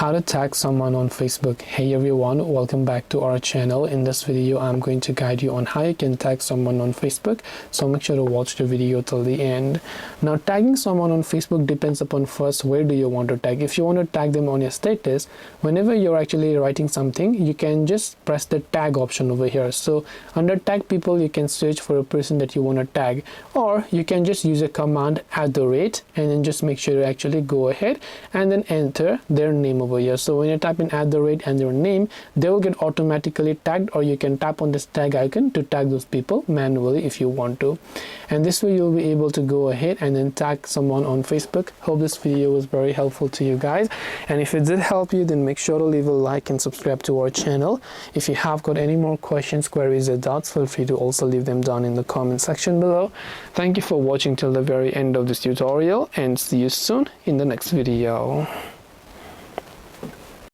how to tag someone on Facebook. Hey everyone, welcome back to our channel. In this video I'm going to guide you on how you can tag someone on Facebook, so make sure to watch the video till the end. Now, tagging someone on Facebook depends upon first where do you want to tag. If you want to tag them on your status, whenever you're actually writing something, you can just press the tag option over here. So under tag people, you can search for a person that you want to tag, or you can just use a command @ and then just make sure to actually go ahead and then enter their name over here. So when you type in @ and their name, they will get automatically tagged, or you can tap on this tag icon to tag those people manually if you want to. And this way you'll be able to go ahead and then tag someone on Facebook. Hope this video was very helpful to you guys, and if it did help you, then make sure to leave a like and subscribe to our channel. If you have got any more questions, queries or doubts, feel free to also leave them down in the comment section below. Thank you for watching till the very end of this tutorial, and see you soon in the next video.